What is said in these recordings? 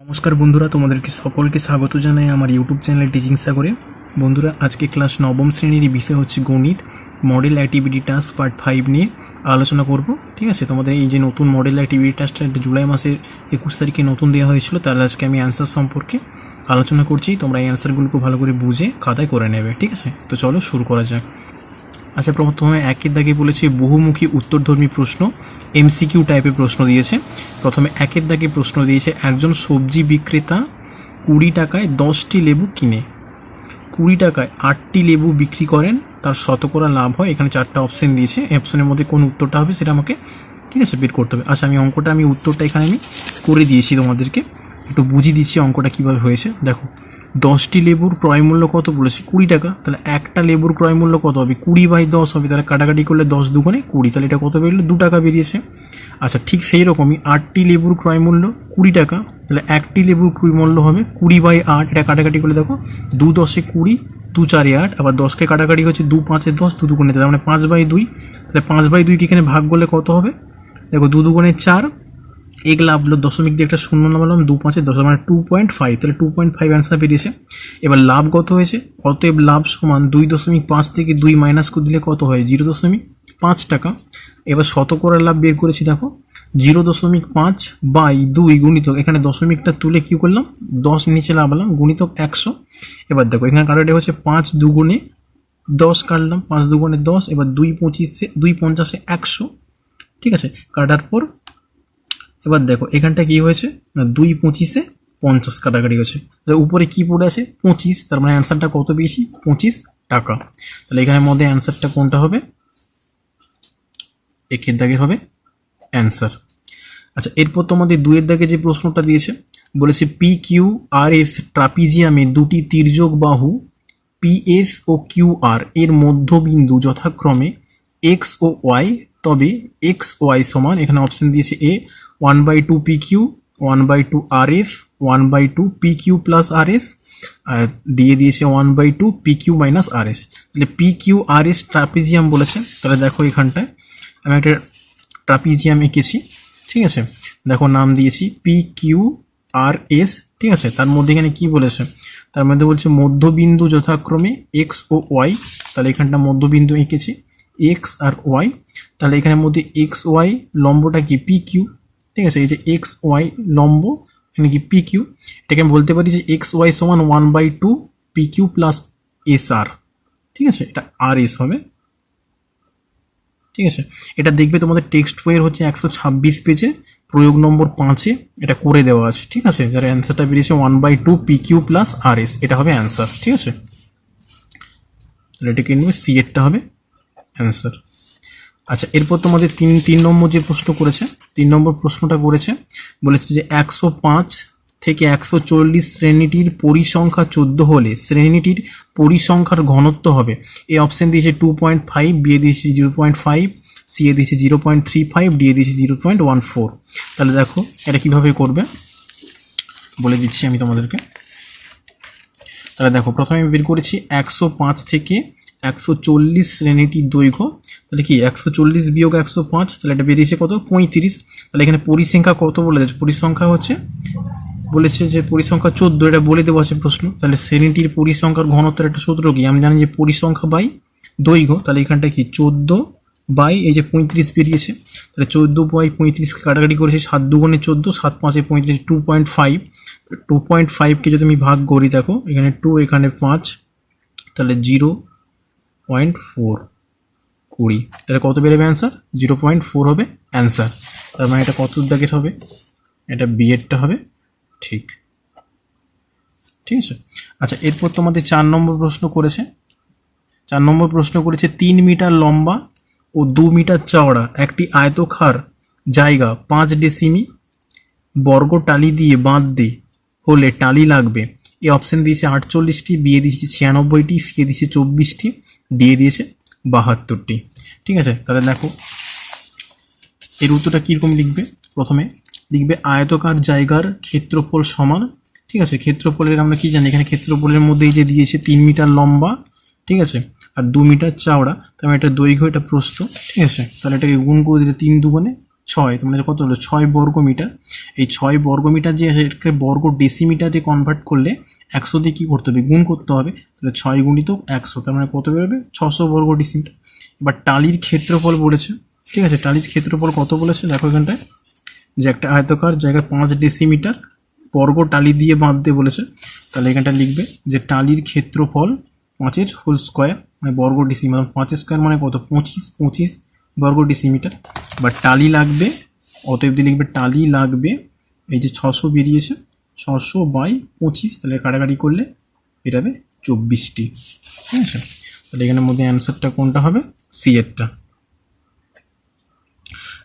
নমস্কার বন্ধুরা, তোমাদেরকে সকলকে স্বাগত জানাই আমার ইউটিউব চ্যানেল টিচিং সাগরে। বন্ধুরা, আজকে ক্লাস নবম শ্রেণীর বিষয় হচ্ছে গণিত মডেল অ্যাক্টিভিটি টাস্ক পার্ট 5 নিয়ে আলোচনা করব। ঠিক আছে, তোমাদের এই যে নতুন মডেল অ্যাক্টিভিটি টাস্কটা জুলাই মাসের 21 তারিখে নতুন দেওয়া হয়েছিল, তার আজকে আমি অ্যান্সার সম্পর্কে আলোচনা করছি। তোমরা এই অ্যান্সারগুলোকে ভালো করে বুঝে খাতায় করে নেবে। ঠিক আছে, তো চলো শুরু করা যাক। আচ্ছা, প্রথমে একের দাগে বলেছে বহুমুখী উত্তরধর্মী প্রশ্ন, এমসিকিউ টাইপের প্রশ্ন দিয়েছে। প্রথমে একের দাগে প্রশ্ন দিয়েছে, একজন সবজি বিক্রেতা 20 টাকায় 10টি লেবু কিনে 20 টাকায় 8টি লেবু বিক্রি করেন, তার শতকরা লাভ হয়। এখানে 4টা অপশন দিয়েছে, এই অপশনের মধ্যে কোন উত্তরটা হবে সেটা আমাকে ঠিক আছে বের করতে হবে। আচ্ছা, আমি উত্তরটা এখানে আমি করে দিয়েছি, তোমাদেরকে একটু বুঝিয়ে দিচ্ছি অঙ্কটা কীভাবে হয়েছে। দেখো, 10টি লেবুর ক্রয় মূল্য কত বলেছি? 20 টাকা। তাহলে একটা লেবুর ক্রয় মূল্য কত হবে? 20/10 হবে। তাহলে কাটাকাটি করলে 10 দুগুণে 20, তাহলে এটা কত বেরোলো? 2 টাকা বেরিয়েছে। আচ্ছা, ঠিক সেই রকমই 8টি লেবুর ক্রয় মূল্য 20 টাকা। তাহলে একটি লেবুর ক্রয় মূল্য হবে 20/8। এটা কাটাকাটি করলে দেখো 2 10 20, 2 4 8, আবার 10কে কাটাকাটি হচ্ছে 2 5 10, 2 দুগুণে, তার মানে 5/2। তাহলে 5/2কে এখানে ভাগ করলে কত হবে? দেখো 2 দুগুণে 4, এক লাভলো দশমিক দিয়ে একটা শূন্য নামালাম, 2 5 10, মানে 2.5। তাহলে 2.5 অ্যান্সার বেরিয়েছে। এবার লাভ কত হয়েছে? অতএব লাভ সমান 2.5 থেকে 2 মাইনাস করে দিলে কত হয়? 0.5 টাকা। এবার শতকরা লাভ বের করেছি, দেখো 0.5/2 গুণিতক, এখানে দশমিকটা তুলে কি করলাম? 10 নিচে লাভালাম, গুণিতক 100। এবার দেখো এখানে কাটাটা হচ্ছে 5 দুগুণে 10 কাটলাম, 5 দুগুণে 10। এবার 2 50 100। ঠিক আছে, কাটার পর এবার দেখো এখানটা কি হয়েছে না, 2 25 50 কাটাকাটি হয়েছে। তাহলে উপরে কি পড়ে আছে? 25। তার মানে অ্যান্সারটা কত পেয়েছি? 25 টাকা। তাহলে এখানের মধ্যে অ্যান্সারটা কোনটা হবে? একের দাগের হবে অ্যান্সার। আচ্ছা, এরপর তোমাদের 2 এর দাগে যে প্রশ্নটা দিয়েছে, বলেছে PQRS ট্রাপিজিয়ামে দুটি তির্যক বাহু PS ও QR এর মধ্যবিন্দু যথাক্রমে X ও Y, তবে XY সমান, এখানে অপশন দিয়েছে A 1/2 PQ, 1/2 RS, 1/2 PQ plus RS, আর দিয়ে দিয়েছে 1/2 PQ মাইনাস RS। তাহলে PQRS ট্রাপিজিয়াম বলেছে। তাহলে দেখো এখানটায় আমি একটা ট্রাপিজিয়াম এঁকেছি। ঠিক আছে, দেখো নাম দিয়েছি PQRS। ঠিক আছে, তার মধ্যে এখানে কি বলেছে? তার মধ্যে বলছে মধ্যবিন্দু যথাক্রমে X ও Y। তাহলে এখানটা মধ্যবিন্দু এঁকেছি X আর Y। তাহলে এখানের মধ্যে XY লম্বটা কি? PQ। ঠিক আছে, এই যে XY লম্ব, এখানে কি PQ। এটাকে আমি বলতে পারি যে XY সমান 1/2 PQ প্লাস SR। ঠিক আছে, এটা RS হবে। ঠিক আছে, এটা দেখবে তোমাদের টেক্সট বইয়ের হচ্ছে 126 পেজে প্রয়োগ নম্বর 5-এ এটা করে দেওয়া আছে। ঠিক আছে, যার অ্যান্সারটা বেরিয়েছে 1/2 PQ প্লাস RS, এটা হবে অ্যান্সার। ঠিক আছে, এটাকে নিয়ে সি এরটা হবে অ্যান্সার। আচ্ছা, এরপর তোমাদের তিন নম্বর যে প্রশ্ন করেছে, 3 নম্বর প্রশ্নটা করেছে, বলেছে যে 105 থেকে 140 শ্রেণীটির পরিসংখ্যা 14 হলে শ্রেণীটির পরিসংখ্যার ঘনত্ব হবে। এই অপশন দিয়েছে 2.5, বি এ দিয়েছে 0.5, সি এ দিয়েছে 0.35, ডি এ দিয়েছে 0.14। তাহলে দেখো এটা কিভাবে করবে বলে দিচ্ছি আমি তোমাদেরকে। তাহলে দেখো প্রথমে আমি বের করেছি 105 থেকে 140 শ্রেণীটির দৈর্ঘ্য। তাহলে কি 140 বিয়োগ 105, তাহলে এটা বেরিয়েছে কত? 35। তাহলে এখানে পরিসংখ্যা কত বলে দিয়েছে? পরিসংখ্যা হচ্ছে বলেছে যে পরিসংখ্যা 14, এটা বলে দেওয়া আছে প্রশ্ন। তাহলে শ্রেণীটির পরিসংখ্যার ঘনত্বের একটা সূত্র কি? আমি জানি যে পরিসংখ্যা বাই দৈর্ঘ্য। তাহলে এখানটা কি 14 বাই এই যে 35 বেরিয়েছে। তাহলে 14/35 কাটাকাটি করেছি, 7 দুগুণে 14, 7 5 35, 2.5। 2.5কে যদি আমি ভাগ করি, দেখো এখানে 2, এখানে 5, তাহলে 0.4 20। তাহলে কত বেরোবে অ্যান্সার? 0.4 হবে অ্যান্সার। তার মানে এটা কত দাগের হবে? এটা বি এরটা হবে ঠিক। ঠিক আছে, আচ্ছা এরপর তোমাদের 4 নম্বর প্রশ্ন করেছে। 4 নম্বর প্রশ্ন করেছে 3 মিটার লম্বা ও 2 মিটার চওড়া একটি আয়তক্ষার জায়গা 5 ডেসিমি বর্গ টালি দিয়ে বাঁধতে হলে টালি লাগবে। এই অপশন দিয়েছে 48টি, বি এ দিয়েছে 96টি, সি এ দিয়েছে 24টি, ডি এ দিয়েছে 72টি। ঠিক আছে, তাহলে দেখো এর উত্তরটা কীরকম লিখবে? প্রথমে লিখবে আয়তকার জায়গার ক্ষেত্রফল সমান। ঠিক আছে, ক্ষেত্রফলের আমরা কি জানি? এখানে ক্ষেত্রফলের মধ্যে এই যে দিয়েছে 3 মিটার লম্বা, ঠিক আছে, আর 2 মিটার চওড়া। তার মানে এটা দৈর্ঘ্য, এটা প্রস্থ। ঠিক আছে, তাহলে এটাকে গুণ করে দিলে 3 দুগুণে 6, তোমরা কত হলো 6 বর্গ মিটার। এই 6 বর্গ মিটার যে আছে এটাকে বর্গ ডেসিমিটারে কনভার্ট করলে 100 দিয়ে কী করতে হবে, গুণ করতে হবে। তাহলে 6 গুণিত 100, তার মানে কত বেরোবে, 600 বর্গ ডেসিমিটার। এবার টালির ক্ষেত্রফল বলেছে, ঠিক আছে, টালির ক্ষেত্রফল কত বলেছে দেখো এখানটায়, যে একটা আয়তকার জায়গায় 5 ডেসিমিটার বর্গ টালি দিয়ে বাঁধতে বলেছে। তাহলে এখানটা লিখবে যে টালির ক্ষেত্রফল 5 হোল স্কোয়ার মানে বর্গ ডেসিমিটার, 5 স্কোয়ার মানে কত, 25 বর্গ ডেসিমিটার। বা টালি লাগবে, অতএব দিয়ে লিখবে টালি লাগবে, এই যে 600 বেরিয়েছে, 600/25, তাহলে কাটাকাটি করলে বেরাবে 24টি। ঠিক আছে, তাহলে এখানের মধ্যে অ্যান্সারটা কোনটা হবে, সি এরটা।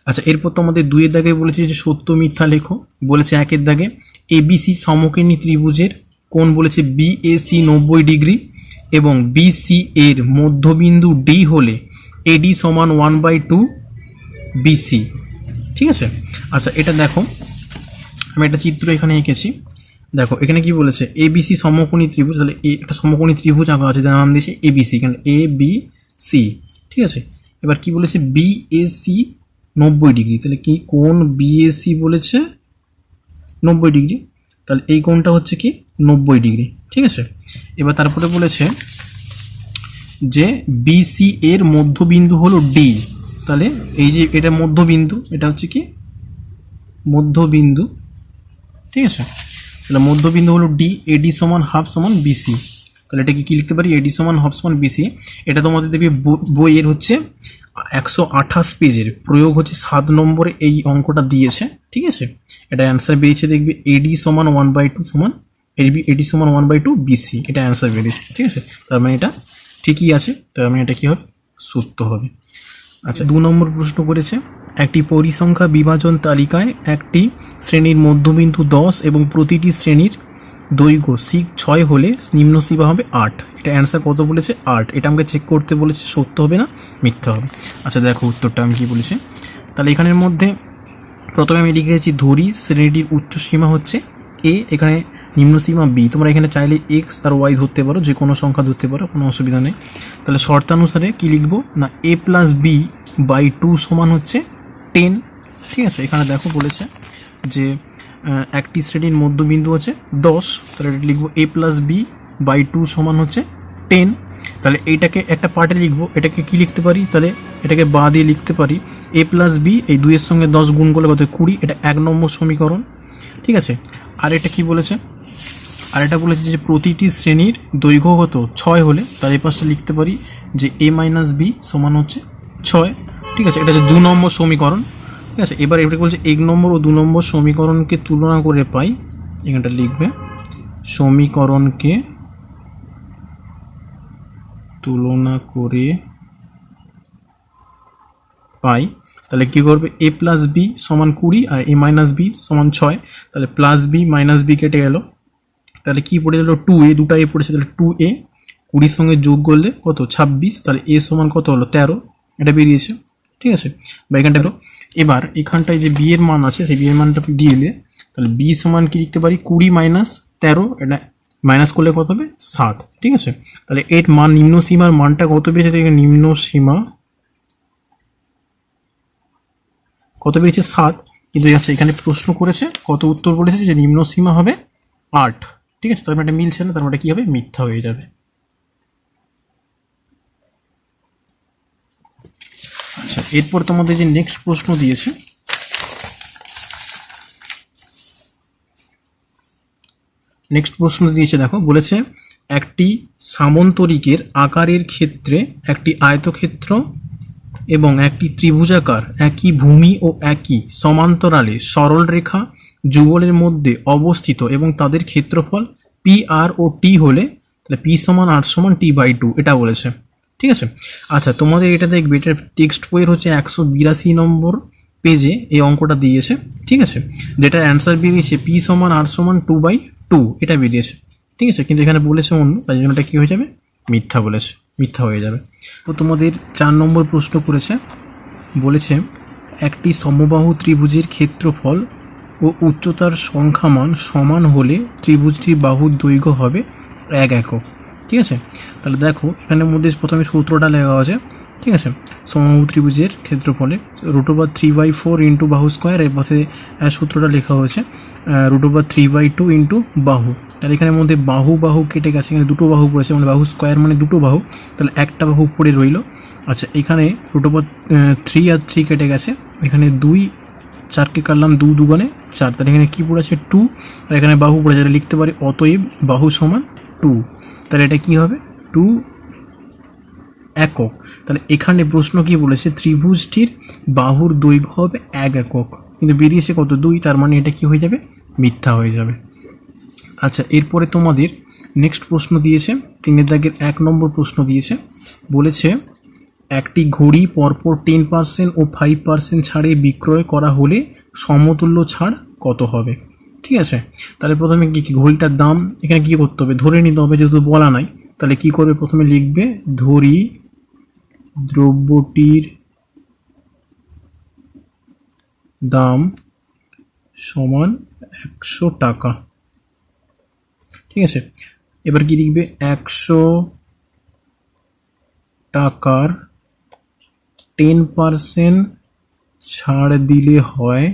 আচ্ছা, এরপর তো আমাদের 2 এর দাগে বলেছে যে সত্য মিথ্যা লেখো। বলেছে 1 এর দাগে এবিসি সমকোণী ত্রিভুজের কোণ বলেছে বিএসি 90 ডিগ্রি এবং বিসি এর মধ্যবিন্দু ডি হলে এডি সমান 1/2 বিসি। ঠিক আছে, আচ্ছা এটা দেখো, আমি একটা চিত্র এখানে এঁকেছি। দেখো এখানে কি বলেছে, এবিসি সমকোণী ত্রিভুজ, তাহলে একটা সমকোণী ত্রিভুজ আঁকা আছে যার নাম দিয়েছে এবিসি, এখানে এ বি সি। ঠিক আছে, এবার কি বলেছে, বিএসি 90 ডিগ্রি, তাহলে কি কোণ বিএসি বলেছে 90 ডিগ্রি, তাহলে এই কোণটা হচ্ছে কি 90 ডিগ্রি। ঠিক আছে, এবার তারপরে বলেছে যে বিসি এর মধ্যবিন্দু হলো ডি, তাহলে এই যে এটা মধ্যবিন্দু, এটা হচ্ছে কি মধ্যবিন্দু। ঠিক আছে, তাহলে মধ্যবিন্দু হলো ডি, এডি সমান হাফ সমান বিসি। তাহলে এটাকে কি লিখতে পারি, এডি সমান হাফ সমান বিসি। এটা তোমাদের দেখবে বইয়ের হচ্ছে 128 পেজের প্রয়োগ হচ্ছে 7 নম্বরে এই অঙ্কটা দিয়েছে। ঠিক আছে, এটা অ্যান্সার বেরিয়েছে, দেখবে এডি সমান 1/2 সমান এডি সমান 1/2 বিসি, এটা অ্যান্সার বেরিয়েছে। ঠিক আছে, তার মানে এটা ঠিকই আছে, তার মানে এটা কি হবে, সত্য হবে। আচ্ছা, 2 নম্বর প্রশ্ন করেছে, একটি পরিসংখ্যা বিভাজন তালিকায় একটি শ্রেণীর মধ্যবিন্দু 10 এবং প্রতিটি শ্রেণীর দৈর্ঘ্য 6 হলে নিম্ন সীমা হবে 8। এটা অ্যান্সার কত বলেছে, 8। এটা আমাকে চেক করতে বলেছে সত্য হবে না মিথ্যা হবে। আচ্ছা দেখো উত্তরটা আমি কি বলেছি, তাহলে এখানের মধ্যে প্রথমে আমি লিখেছি ধরি শ্রেণীটির উচ্চ সীমা হচ্ছে এ, এখানে নিম্ন সীমা বি। তোমরা এখানে চাইলে এক্স আর ওয়াই ধরতে পারো, যে কোনো সংখ্যা ধরতে পারো, কোনো অসুবিধা নেই। তাহলে শর্তানুসারে কি লিখবো না, a+b/2 সমান হচ্ছে 10। ঠিক আছে, এখানে দেখো বলেছে যে একটি শ্রেণীর মধ্যবিন্দু হচ্ছে 10, তাহলে এটা লিখবো a+b/2 সমান হচ্ছে 10। তাহলে এইটাকে একটা পার্টে লিখবো, এটাকে কি লিখতে পারি, তাহলে এটাকে বা দিয়ে লিখতে পারি a+b, এই 2 এর সঙ্গে 10 গুণ করলে কত 20, এটা 1 নম্বর সমীকরণ। ঠিক আছে, আর এটা কি বলেছে, আর এটা বলেছে যে প্রতিটি শ্রেণীর দৈর্ঘ্য কত 6 হলে, তার এই পাশটা লিখতে পারি যে a-b সমান হচ্ছে 6। ঠিক আছে, এটা হচ্ছে 2 নম্বর সমীকরণ। ঠিক আছে, এবার এটা বলছে 1 নম্বর ও 2 নম্বর সমীকরণকে তুলনা করে পাই, এখানটা লিখবে সমীকরণকে তুলনা করে পাই। তাহলে কি করবে, a+b সমান 20 আর a-b সমান 6, তাহলে +b-b কেটে গেল, তাহলে কি পড়ে গেল 2a, দুটা এ পড়েছে, তাহলে 2a 20 সঙ্গে যোগ করলে কত 26, তাহলে a সমান কত হলো 13, এটা বেরিয়েছে। ঠিক আছে, বা এখানটা হলো, এবার এখানটায় যে বি এর মান আছে সেই বি এর মানটা দিয়ে দিলে, তাহলে বি সমান কি লিখতে পারি 20 - 13, এটা মাইনাস করলে কত হবে 7। ঠিক আছে, তাহলে এর মান নিম্ন সীমার মানটা কত বেরিয়েছে, নিম্ন সীমা কত বেরিয়েছে 7, কিন্তু আচ্ছা এখানে প্রশ্ন করেছে কত, উত্তর বলেছে যে নিম্ন সীমা হবে 8। ঠিক আছে, তার মানে এটা মিলছে না, তার মানে কি হবে, মিথ্যা হয়ে যাবে। আচ্ছা, এরপর তোমাদের যে নেক্সট প্রশ্ন দিয়েছে, দেখো বলেছে একটি সামন্তরিকের আকারের ক্ষেত্রে একটি আয়তক্ষেত্র এবং একটি ত্রিভুজাকার একই ভূমি ও একই সমান্তরালে সরল রেখা যুগলের মধ্যে অবস্থিত এবং তাদের ক্ষেত্রফল পি আর ও টি হলে, তাহলে পি সমান আর সমান t/2, এটা বলেছে। ঠিক আছে, আচ্ছা তোমাদের এটা দেখবে, এটা টেক্সট বইয়ের হচ্ছে 182 নম্বর পেজে এই অঙ্কটা দিয়েছে। ঠিক আছে, যেটা অ্যান্সার বেরিয়েছে পি সমান আর সমান 2/2, এটা বেরিয়েছে। ঠিক আছে, কিন্তু এখানে বলেছে অন্য, তাই জন্য এটা কী হয়ে যাবে, মিথ্যা বলেছে, মিথ্যা হয়ে যাবে। তো তোমাদের 4 নম্বর প্রশ্ন করেছে, বলেছে একটি সমবাহু ত্রিভুজের ক্ষেত্রফল ও উচ্চতার সংখ্যামান সমান হলে ত্রিভুজটির বাহুর দৈর্ঘ্য হবে 1 একক। ঠিক আছে, তাহলে দেখো এখানের মধ্যে প্রথমে সূত্রটা লেখা আছে। ঠিক আছে। সমবাহু ত্রিভুজের ক্ষেত্রফলে √3/4 ইন্টু বাহু স্কোয়ার, এর পাশে সূত্রটা লেখা হয়েছে √3/2 ইন্টু বাহু। তাহলে এখানের মধ্যে বাহু বাহু কেটে গেছে, এখানে দুটো বাহু পড়েছে, মানে বাহু স্কোয়ার মানে দুটো বাহু, তাহলে একটা বাহু পড়ে রইল। আচ্ছা, এখানে √3 আর 3 কেটে গেছে, এখানে 2 4কে কাটলাম, 2 দুগুণে 4, তাহলে এখানে কী পড়েছে 2, আর এখানে বাহু পড়েছে, এটা লিখতে পারি অতএব বাহু সমান 2। তাহলে এটা কী হবে 2 একক। তাহলে এখানে প্রশ্ন কি বলেছে, ত্রিভুজটির বাহুর দৈর্ঘ্য হবে 1 একক, কিন্তু বেরিয়েছে কত 2, তার মানে এটা কি হয়ে যাবে, মিথ্যা হয়ে যাবে। আচ্ছা, এরপরে তোমাদের নেক্সট প্রশ্ন দিয়েছে 3 দাগের 1 নম্বর প্রশ্ন দিয়েছে, বলেছে একটি ঘড়ি পরপর 10% ও 5% ছাড়ে বিক্রয় করা হলে সমতুল্য ছাড় কত হবে। ঠিক আছে, তাহলে প্রথমে কি ঘড়িটার দাম এখানে কি করতে হবে, ধরে নিতে হবে, যেহেতু বলা নাই। তাহলে কি করবে, প্রথমে লিখবে ধরি দ্রব্যটির দাম সমান 100 টাকা। ঠিক আছে, এবার কি লিখবে 100 টাকার 10% ছাড় দিলে হয়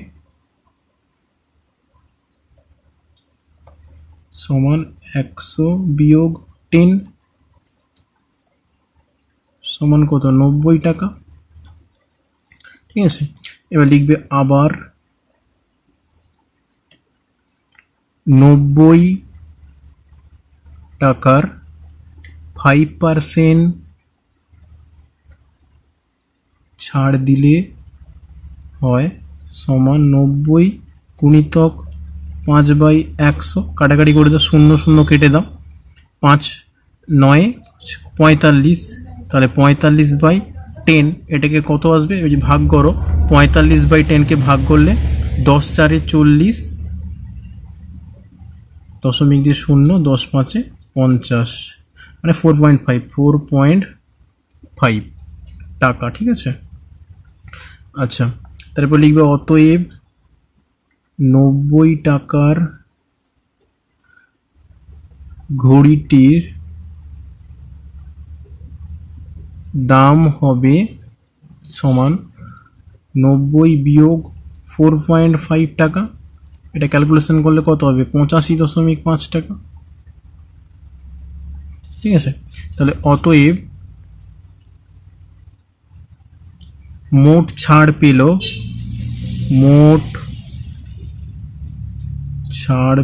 সমান 100 বিয়োগ 10 সমান কত, 90 টাকা। ঠিক আছে, এবার লিখবে আবার 90 টাকার 5% ছাড় দিলে হয় সমান 90 গুণিতক 5/100, কাটাকাটি করে দাও, 0 0 কেটে দাও, 5 9 45, তাহলে 45/10, এটাকে কত আসবে, ওই যে ভাগ করো, 45/10কে ভাগ করলে 10 4 40, দশমিক দিয়ে 0, 10 5 50, মানে 4.5 টাকা। ঠিক আছে, আচ্ছা, তারপর লিখবে অতএব 90 টাকার ঘড়িটির দাম হবে সমান 90 বিয়োগ 4.5 টাকা, এটা ক্যালকুলেশন করলে কত হবে, 85.5 টাকা। ঠিক আছে, তাহলে অতএব মোট ছাড়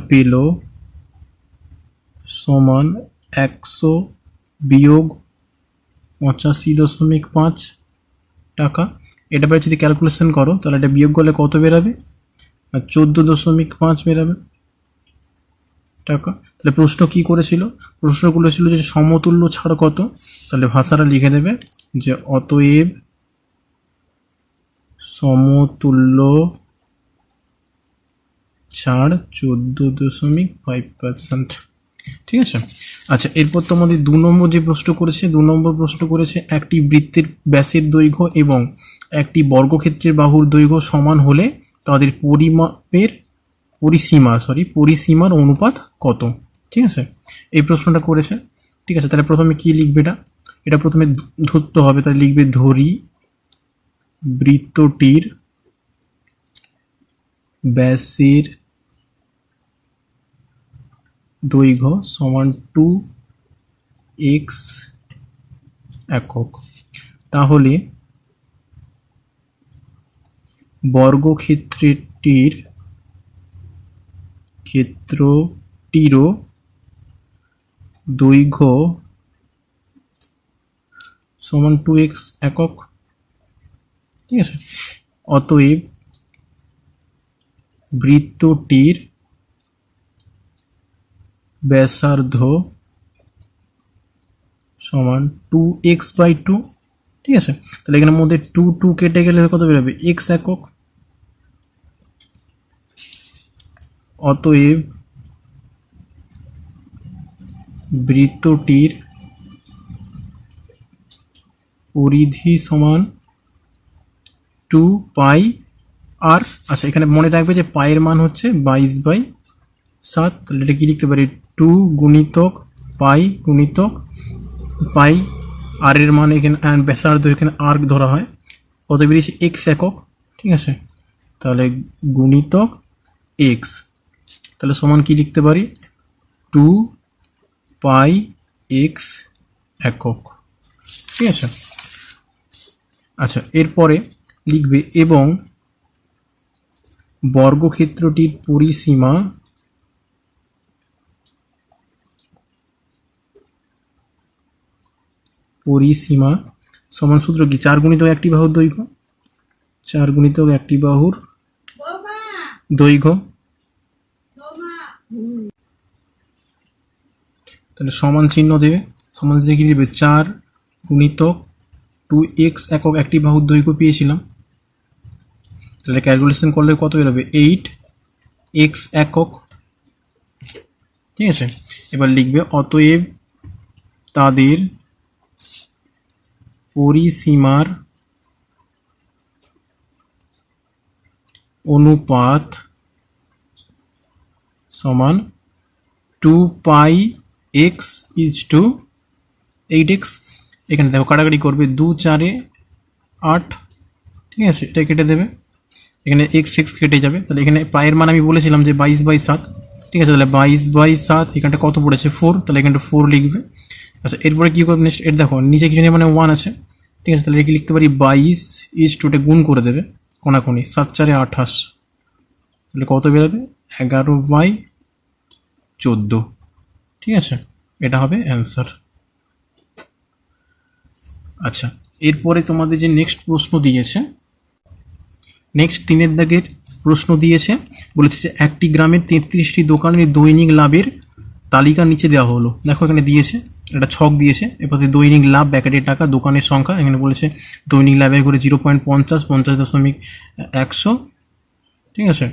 পেল সমান 100 বিয়োগ 85.5 টাকা। এটা পরে যদি ক্যালকুলেশন করো তাহলে এটা বিয়োগ করলে কত বেরাবে, 14.5 বেরাবে টাকা। তাহলে প্রশ্ন কি করেছিল, প্রশ্ন করেছিল যে সমতুল্য ছাড় কত, তাহলে ভাষাটা লিখে দেবে যে অতএব সমতুল্য ছাড় 14.5%। ঠিক আছে, আচ্ছা, এরপর তোমাদের 2 নম্বর যে প্রশ্ন করেছে, 2 নম্বর প্রশ্ন করেছে একটি বৃত্তের ব্যাসের দৈর্ঘ্য এবং একটি বর্গক্ষেত্রের বাহুর দৈর্ঘ্য সমান হলে তাদের পরিসীমার অনুপাত কত। ঠিক আছে, এই প্রশ্নটা করেছে। ঠিক আছে, তাহলে প্রথমে কি লিখবে, এটা প্রথমে ধরতে হবে, তাহলে লিখবে ধরি বৃত্তটির ব্যাসের দৈর্ঘ্য সমান 2x একক, তাহলে ক্ষেত্রটিরও দৈর্ঘ্য সমান 2x একক। ঠিক আছে, অতএব বৃত্তটির ব্যাসার্ধ সমান 2x/2। ঠিক আছে, তাহলে এখানের মধ্যে 2 কেটে গেলে কত বেরোবে, x একক। অতএব বৃত্তটির পরিধি সমান 2πr। আচ্ছা, এখানে মনে রাখবে যে পায়ের মান হচ্ছে 22/7, তাহলে এটা কি লিখতে পারি 2 গুণিতক পাই গুণিতক পাই আর এর মান এখানে ব্যাসার্ধ এখানে আর্ক ধরা হয়, কত বেরিয়েছে এক্স একক, ঠিক আছে। তাহলে গুণিতক এক্স, তাহলে সমান কি লিখতে পারি 2 পাই এক্স একক, ঠিক আছে। আচ্ছা, এরপরে লিখবে এবং বর্গক্ষেত্রটির পরিসীমা সমান সূত্র কি 4 গুণিতক একটি বাহুর দৈর্ঘ্য, 4 গুণিতক একটি বাহুর দৈর্ঘ্য, তাহলে সমান চিহ্ন দেবে, সমান চিহ্ন কি দেবে 4 গুণিতক 2x একক একটি বাহুর দৈর্ঘ্য পেয়েছিলাম, তাহলে ক্যালকুলেশন করলে কত বেরোবে 8x একক, ঠিক আছে। এবার লিখবে অতএব তাদের পরিসীমার অনুপাত সমান 2πx:8x। এখানে দেখো কাটাকাটি করবে 2 4 8, ঠিক আছে, এটা কেটে দেবে, এখানে এক্স এক্স কেটে যাবে, তাহলে এখানে পায়ের মান আমি বলেছিলাম যে 22/7, ঠিক আছে। তাহলে 22/7 এখানটা কত পড়েছে 4, তাহলে এখানটা 4 লিখবে। আচ্ছা, এরপরে কী করবে এর দেখো নিচে কিছু নেই মানে 1 আছে, ঠিক আছে। তাহলে কি লিখতে পারি 22 গুণ করে দেবে কোনাকুনি, 7 4 28, তাহলে কত বেরোবে 11/14, ঠিক আছে, এটা হবে অ্যান্সার। আচ্ছা, এরপরে তোমাদের যে নেক্সট প্রশ্ন দিয়েছে, নেক্সট 3 দাগের প্রশ্ন দিয়েছে, বলেছে যে একটি গ্রামের 33টি দোকানের দৈনিক লাভের তালিকা নিচে দেওয়া হলো। দেখো এখানে দিয়েছে একটা ছক দিয়েছে, এরপরে দৈনিক লাভ ব্যাকেটের টাকা দোকানের সংখ্যা, এখানে বলেছে দৈনিক লাভের করে 0.50 50.100, ঠিক আছে।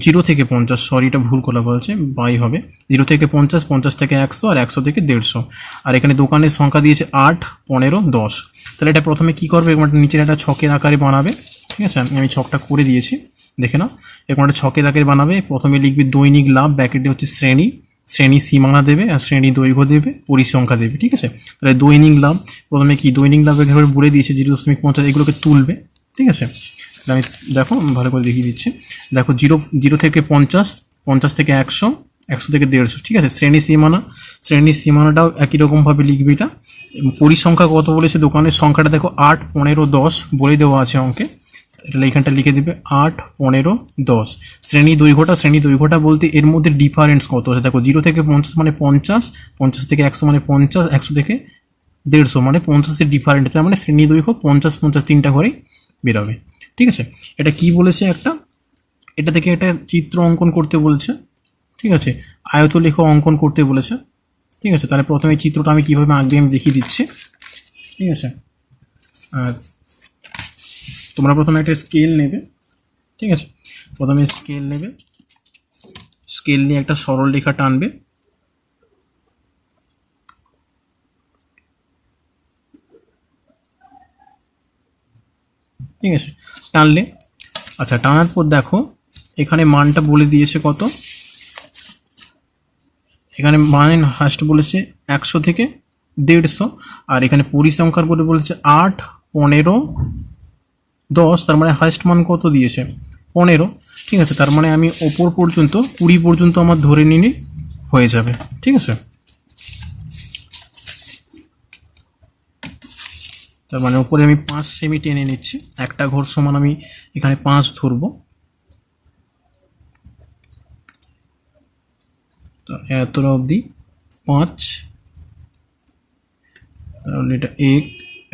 0 থেকে 50, সরি এটা ভুল করা বলছে, বাই হবে 0 থেকে 50, 50 থেকে 100, আর 100 থেকে 150। আর এখানে দোকানের সংখ্যা দিয়েছে 8 15 10। তাহলে এটা প্রথমে কি করবে, নিচের একটা ছকের আকারে বানাবে, ঠিক আছে। আমি ছকটা করে দিয়েছি, দেখে নাও। এরকম একটা ছকের আকারে বানাবে, প্রথমে লিখবে দৈনিক লাভ ব্যাকেটে হচ্ছে শ্রেণী, শ্রেণী সীমানা দেবে, আর শ্রেণী দৈর্ঘ্য দেবে, পরিসংখ্যা দেবে, ঠিক আছে। তাহলে দৈনিক লাভ প্রথমে কি দৈনিক লাভ এখানে বলে দিয়েছে 0.50, এগুলোকে তুলবে, ঠিক আছে। আমি দেখো ভালো করে দেখিয়ে দিচ্ছি, দেখো 0 থেকে 50, 50 থেকে 100, 100 থেকে 150, ঠিক আছে। শ্রেণী সীমানাটাও একই রকমভাবে লিখবে এটা। পরিসংখ্যা কত বলেছে দোকানের সংখ্যাটা দেখো 8 15 10 বলে দেওয়া আছে অঙ্কে, তাহলে এখানটা লিখে দেবে 8 15 10। শ্রেণী দৈর্ঘ্যটা বলতে এর মধ্যে ডিফারেন্স কত আছে দেখো, 0 থেকে 50 মানে 50, 50 থেকে 100 মানে 50, 100 থেকে 150 মানে 50-এর ডিফারেন্ট, তার মানে শ্রেণী দৈর্ঘ্য 50 50 তিনটা করেই বেরোবে, ঠিক আছে। এটা কি বলেছে এটা থেকে একটা চিত্র অঙ্কন করতে বলছে, ঠিক আছে, আয়তলেখ অঙ্কন করতে বলেছে, ঠিক আছে। তাহলে প্রথমে চিত্রটা আমি কিভাবে আঁকবে আমি দেখিয়ে দিচ্ছি, ঠিক আছে। তোমরা প্রথমে একটা স্কেল নেবে, ঠিক আছে, প্রথমে স্কেল নেবে, স্কেল নিয়ে একটা সরল রেখা টানবে, ঠিক আছে, টানলে। আচ্ছা, টানার পর দেখো এখানে মানটা বলে দিয়েছে কত, এখানে মান ফার্স্ট বলেছে 100 থেকে 150, আর এখানে পরিসংখ্যার পরে বলেছে 8 15 10, তার মানে হাইস্ট মান কত দিয়েছে 15, ঠিক আছে। তার মানে আমি ওপর পর্যন্ত 20 পর্যন্ত আমার ধরে নিলে হয়ে যাবে, ঠিক আছে। তার মানে উপরে আমি 5 সেমি টেনে নিচ্ছি, একটা ঘর সমান আমি এখানে 5 ধরবো, তো এতটা অবধি 5, তাহলে এটা 1,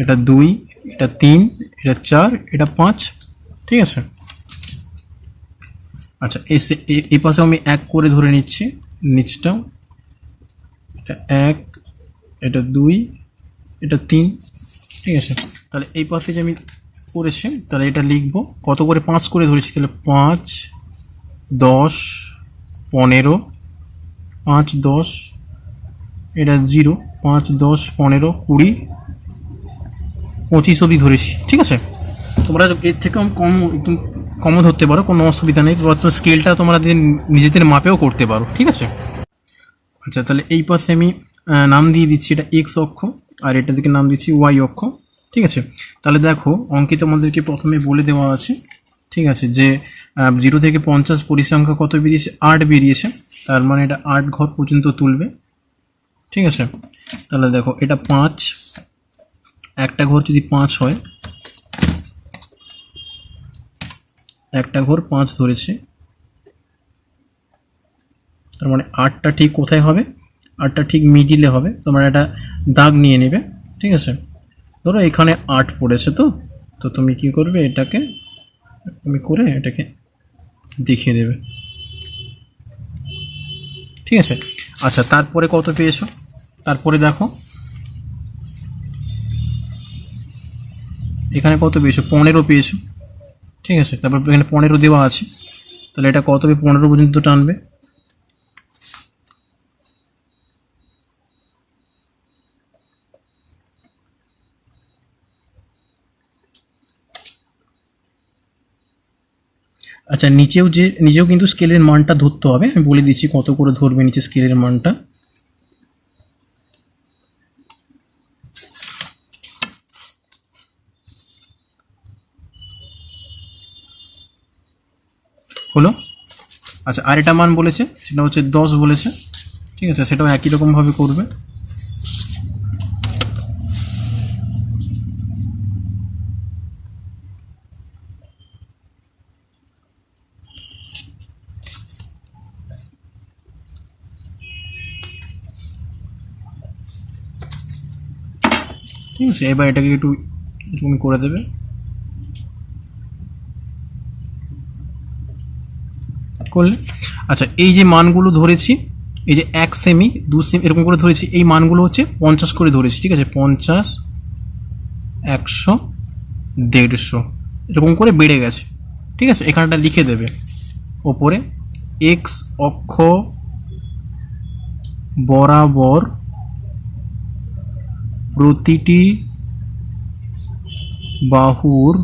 এটা 2, এটা 3, এটা 4, এটা 5, ঠিক আছে। আচ্ছা, এই পাশে আমি 1 করে ধরে নিচ্ছি, নিচটাও এটা 1, এটা 2, এটা 3, ঠিক আছে। তাহলে এই পাশে যে আমি করেছি, তাহলে এটা লিখবো কত করে 5 করে ধরেছি, তাহলে 5 10 15, 5 10, এটা 0, 5 10 15 20 25 অবধি ধরেছি, ঠিক আছে। তোমরা এর থেকে কম একদম কমও ধরতে পারো, কোনো অসুবিধা নেই, স্কেলটা তোমরা নিজেদের মাপেও করতে পারো, ঠিক আছে। আচ্ছা, তাহলে এই পাশে আমি নাম দিয়ে দিচ্ছি, এটা এক্স অক্ষ, আর এটা দিকে নাম দিচ্ছি ওয়াই অক্ষ। ঠিক আছে, তাহলে দেখো অঙ্কে তোমাদেরকে প্রথমে বলে দেওয়া আছে, ঠিক আছে, যে 0 থেকে 50 পরিসংখ্যা কত বেরিয়েছে, 8 বেরিয়েছে। তার মানে এটা 8 ঘর পর্যন্ত তুলবে। ঠিক আছে, তাহলে দেখো এটা 5, একটা ঘর যদি 5 হয়, একটা ঘর 5 ধরেছে, তার মানে 8টা ঠিক কোথায় হবে, 8টা ঠিক মিডিলে হবে। তোমরা একটা দাগ নিয়ে নেবে। ঠিক আছে, ধরো এখানে 8 পড়েছে, তো তো তুমি কি করবে, এটাকে তুমি করে এটাকে দেখিয়ে দেবে। ঠিক আছে, আচ্ছা তারপরে কত পেয়েছো, তারপরে দেখো এখানে কত পেয়েছো, 15 পেয়েছো। ঠিক আছে, তারপর এখানে 15 দেওয়া আছে, তাহলে এটা কত হবে, 15 পর্যন্ত টানবে। আচ্ছা নিচেও কিন্তু স্কেলের মানটা ধরতে হবে, আমি বলে দিচ্ছি কত করে ধরবে নিচে স্কেলের মানটা। হলো, আচ্ছা আর এটা মান বলেছে সেটা হচ্ছে 10 বলেছে। ঠিক আছে, সেটাও একই রকমভাবে করবে। ঠিক আছে, এবার এটাকে একটু তুমি করে দেবে। করলে, আচ্ছা এই যে মানগুলো ধরেছি, এই যে 1 সেমি 2 সেমি এরকম করে ধরেছি, এই মানগুলো হচ্ছে 50 করে ধরেছি। ঠিক আছে, 50, 100, 150 এরকম করে বেড়ে গেছে। ঠিক আছে, এখানটা লিখে দেবে ওপরে, এক্স অক্ষ বরাবর প্রতিটি বাহুর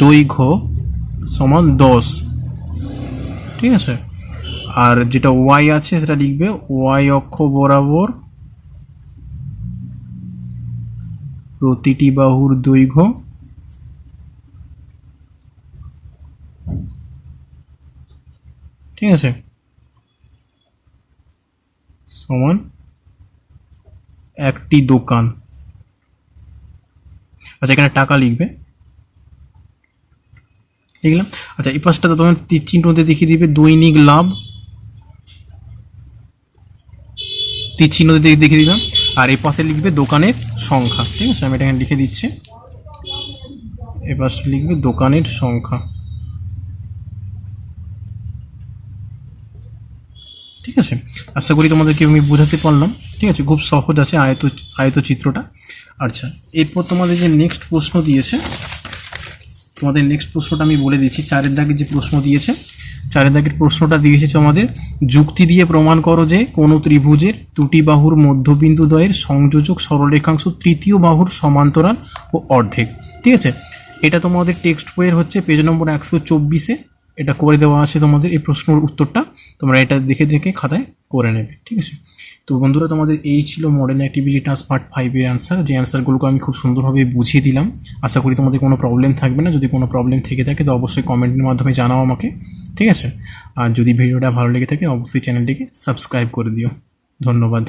দৈর্ঘ্য সমান 10। ঠিক আছে, আর যেটা ওয়াই আছে সেটা লিখবে ওয়াই অক্ষ বরাবর প্রতিটি বাহুর দৈর্ঘ্য ঠিক আছে সমান একটি দোকান। আচ্ছা এখানে টাকা লিখবে, লিখলাম। আচ্ছা এই পাশটা তো তোমার তীর চিহ্নতে দেখিয়ে দিবে দৈনিক লাভ, তীর চিহ্ন দিয়ে দেখিয়ে দিলাম। আর এই পাশে লিখবে দোকানের সংখ্যা। ঠিক আছে, আমি এটা এখানে লিখে দিচ্ছি, এ পাশে লিখবে দোকানের সংখ্যা। ঠিক আছে, আশা করি তোমাদেরকে আমি বোঝাতে পারলাম। ঠিক আছে, খুব সহজ আছে আয়তচিত্রটা। আচ্ছা এরপর তোমাদের যে নেক্সট প্রশ্ন দিয়েছে, তোমাদের নেক্সট প্রশ্নটা আমি বলে দিচ্ছি। 4 দাগের যে প্রশ্ন দিয়েছে, 4 দাগের প্রশ্নটা দিয়েছে তোমাদের, যুক্তি দিয়ে প্রমাণ করো যে কোন ত্রিভুজের দুটি বাহুর মধ্যবিন্দু দ্বয়ের সংযোজক সরলরেখাংশ তৃতীয় বাহুর সমান্তরাল ও অর্ধেক। ঠিক আছে, এটা তোমাদের টেক্সট বইয়ের হচ্ছে পেজ নম্বর 124-এ এটা করে দেওয়া আছে তোমাদের এই প্রশ্নের উত্তরটা, তোমরা এটা দেখে দেখে খাতায় করে নেবে। ঠিক আছে, তো বন্ধুরা তোমাদের এই ছিল মডেল অ্যাক্টিভিটি টাস্ক পার্ট 5-এর অ্যান্সার, যে অ্যান্সারগুলোকে আমি খুব সুন্দরভাবে বুঝিয়ে দিলাম। আশা করি তোমাদের কোনো প্রবলেম থাকবে না। যদি কোনো প্রবলেম থেকে থাকে তো অবশ্যই কমেন্টের মাধ্যমে জানাও আমাকে। ঠিক আছে, আর যদি ভিডিওটা ভালো লেগে থাকে অবশ্যই চ্যানেলটিকে সাবস্ক্রাইব করে দিও। ধন্যবাদ।